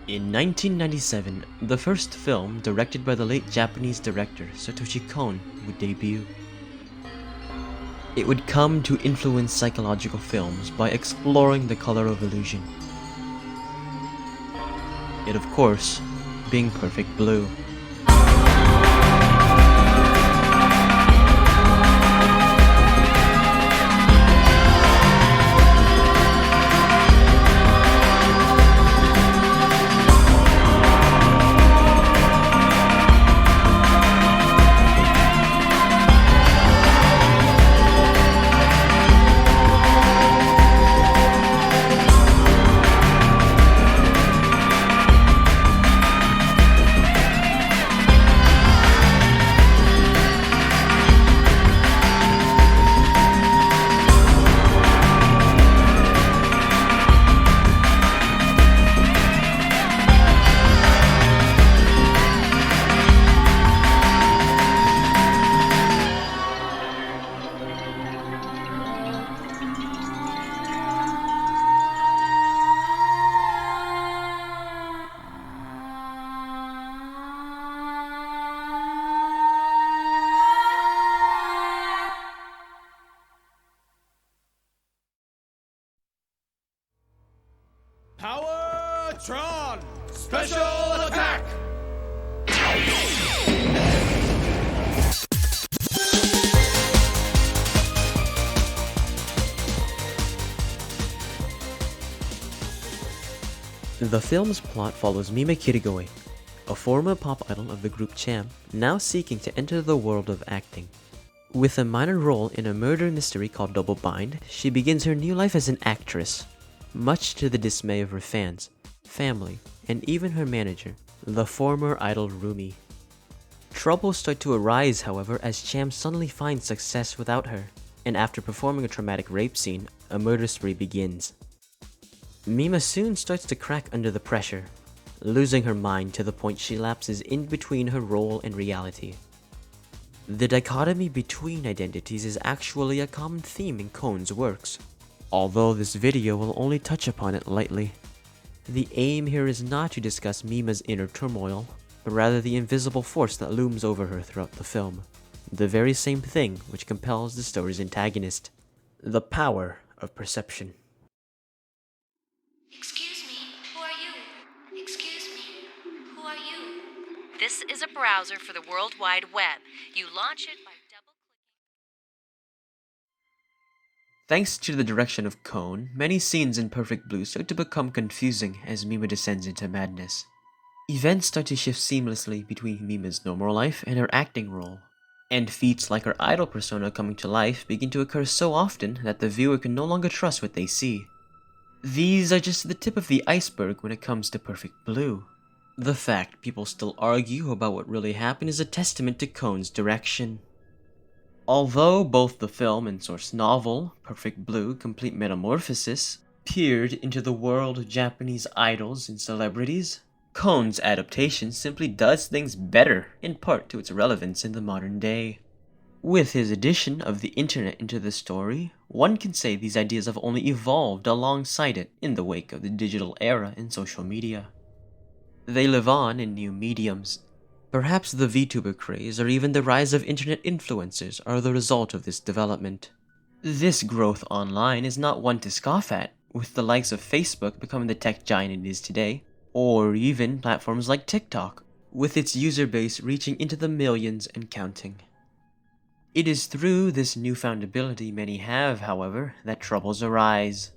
In 1997, the first film directed by the late Japanese director Satoshi Kon would debut. It would come to influence psychological films by exploring the color of illusion. It, of course, being Perfect Blue. Powertron! Special attack! The film's plot follows Mima Kirigoe, a former pop idol of the group Cham, now seeking to enter the world of acting. With a minor role in a murder mystery called Double Bind, she begins her new life as an actress, much to the dismay of her fans, family, and even her manager, the former idol Rumi. Troubles start to arise, however, as Cham suddenly finds success without her, and after performing a traumatic rape scene, a murder spree begins. Mima soon starts to crack under the pressure, losing her mind to the point she lapses in between her role and reality. The dichotomy between identities is actually a common theme in Kon's works, although this video will only touch upon it lightly. The aim here is not to discuss Mima's inner turmoil, but rather the invisible force that looms over her throughout the film, the very same thing which compels the story's antagonist, the power of perception. Excuse me, who are you? Excuse me, who are you? This is a browser for the World Wide Web. You launch it by double-clicking. Thanks to the direction of Kon, many scenes in Perfect Blue start to become confusing as Mima descends into madness. Events start to shift seamlessly between Mima's normal life and her acting role, and feats like her idol persona coming to life begin to occur so often that the viewer can no longer trust what they see. These are just the tip of the iceberg when it comes to Perfect Blue. The fact people still argue about what really happened is a testament to Kon's direction. Although both the film and source novel, Perfect Blue: Complete Metamorphosis, peered into the world of Japanese idols and celebrities, Kon's adaptation simply does things better, in part to its relevance in the modern day. With his addition of the internet into the story, one can say these ideas have only evolved alongside it in the wake of the digital era and social media. They live on in new mediums. Perhaps the VTuber craze or even the rise of internet influencers are the result of this development. This growth online is not one to scoff at, with the likes of Facebook becoming the tech giant it is today, or even platforms like TikTok, with its user base reaching into the millions and counting. It is through this newfound ability many have, however, that troubles arise.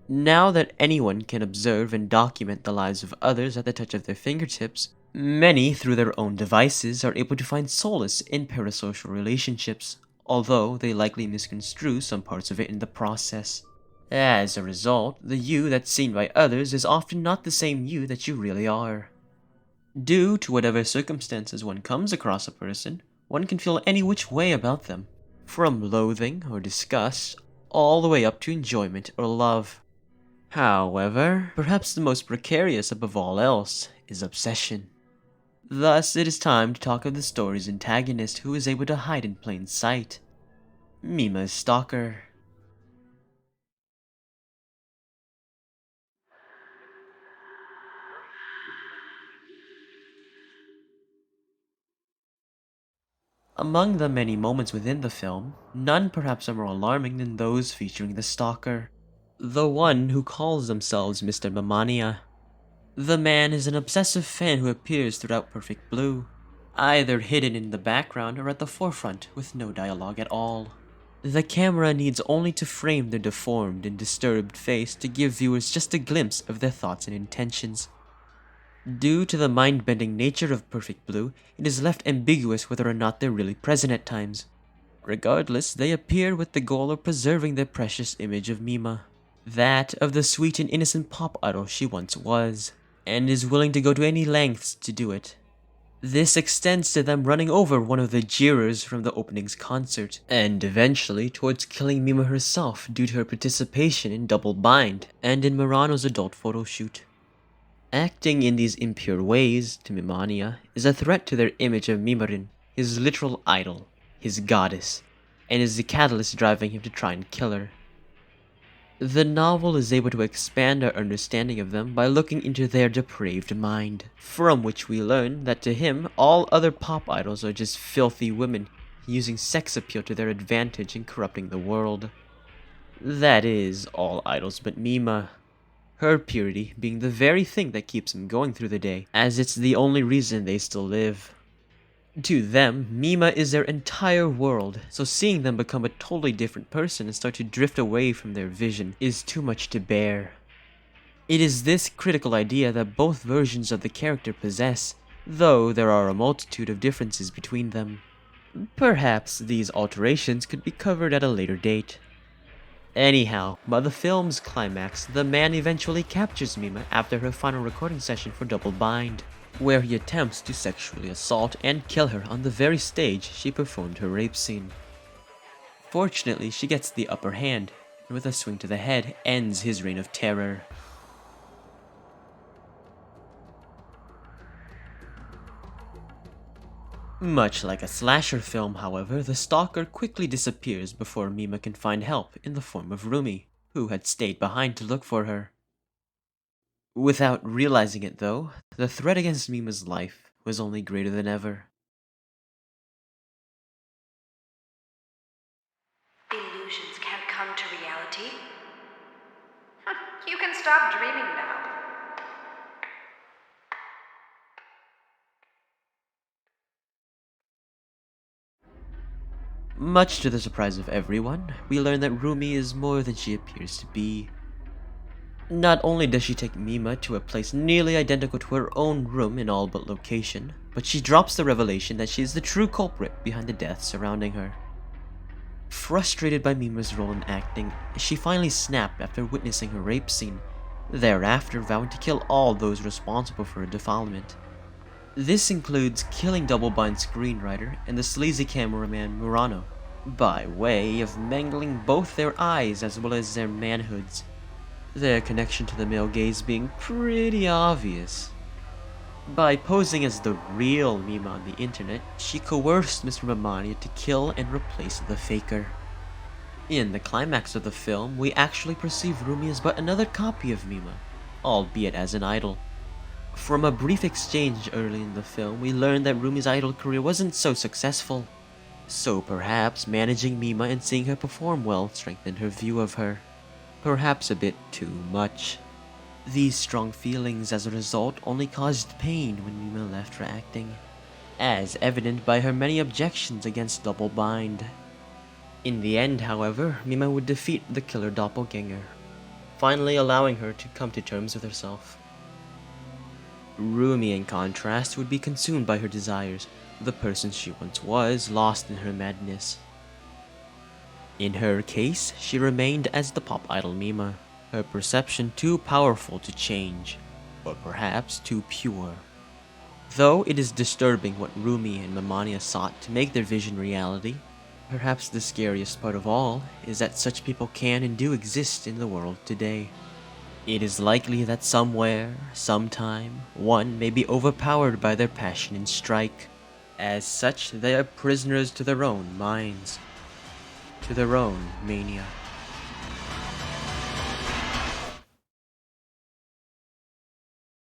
Now that anyone can observe and document the lives of others at the touch of their fingertips, many, through their own devices, are able to find solace in parasocial relationships, although they likely misconstrue some parts of it in the process. As a result, the you that's seen by others is often not the same you that you really are. Due to whatever circumstances one comes across a person, one can feel any which way about them, from loathing or disgust, all the way up to enjoyment or love. However, perhaps the most precarious above all else is obsession. Thus, it is time to talk of the story's antagonist who is able to hide in plain sight, Mima's stalker. Among the many moments within the film, none perhaps are more alarming than those featuring the stalker, the one who calls themselves Mr. Mamania. The man is an obsessive fan who appears throughout Perfect Blue, either hidden in the background or at the forefront with no dialogue at all. The camera needs only to frame their deformed and disturbed face to give viewers just a glimpse of their thoughts and intentions. Due to the mind-bending nature of Perfect Blue, it is left ambiguous whether or not they're really present at times. Regardless, they appear with the goal of preserving their precious image of Mima, that of the sweet and innocent pop idol she once was, and is willing to go to any lengths to do it. This extends to them running over one of the jeerers from the opening's concert, and eventually towards killing Mima herself due to her participation in Double Bind and in Murano's adult photo shoot. Acting in these impure ways to Mimania is a threat to their image of Mimarin, his literal idol, his goddess, and is the catalyst driving him to try and kill her. The novel is able to expand our understanding of them by looking into their depraved mind, from which we learn that to him, all other pop idols are just filthy women using sex appeal to their advantage in corrupting the world. That is, all idols but Mima. Her purity being the very thing that keeps him going through the day, as it's the only reason they still live. To them, Mima is their entire world, so seeing them become a totally different person and start to drift away from their vision is too much to bear. It is this critical idea that both versions of the character possess, though there are a multitude of differences between them. Perhaps these alterations could be covered at a later date. Anyhow, by the film's climax, the man eventually captures Mima after her final recording session for Double Bind, where he attempts to sexually assault and kill her on the very stage she performed her rape scene. Fortunately, she gets the upper hand, and with a swing to the head, ends his reign of terror. Much like a slasher film, however, the stalker quickly disappears before Mima can find help in the form of Rumi, who had stayed behind to look for her. Without realizing it though, the threat against Mima's life was only greater than ever. Illusions can't come to reality. You can stop dreaming now. Much to the surprise of everyone, we learn that Rumi is more than she appears to be. Not only does she take Mima to a place nearly identical to her own room in all but location, but she drops the revelation that she is the true culprit behind the deaths surrounding her. Frustrated by Mima's role in acting, she finally snapped after witnessing her rape scene, thereafter vowing to kill all those responsible for her defilement. This includes killing Double Bind's screenwriter and the sleazy cameraman Murano, by way of mangling both their eyes as well as their manhoods, their connection to the male gaze being pretty obvious. By posing as the real Mima on the internet, she coerced Mr. Mamania to kill and replace the faker. In the climax of the film, we actually perceive Rumi as but another copy of Mima, albeit as an idol. From a brief exchange early in the film, we learn that Rumi's idol career wasn't so successful, so perhaps managing Mima and seeing her perform well strengthened her view of her. Perhaps a bit too much. These strong feelings as a result only caused pain when Mima left for acting, as evident by her many objections against Double Bind. In the end, however, Mima would defeat the killer doppelganger, finally allowing her to come to terms with herself. Rumi, in contrast, would be consumed by her desires, the person she once was, lost in her madness. In her case, she remained as the pop idol Mima, her perception too powerful to change, or perhaps too pure. Though it is disturbing what Rumi and Mamania sought to make their vision reality, perhaps the scariest part of all is that such people can and do exist in the world today. It is likely that somewhere, sometime, one may be overpowered by their passion and strike. As such, they are prisoners to their own minds, to their own mania.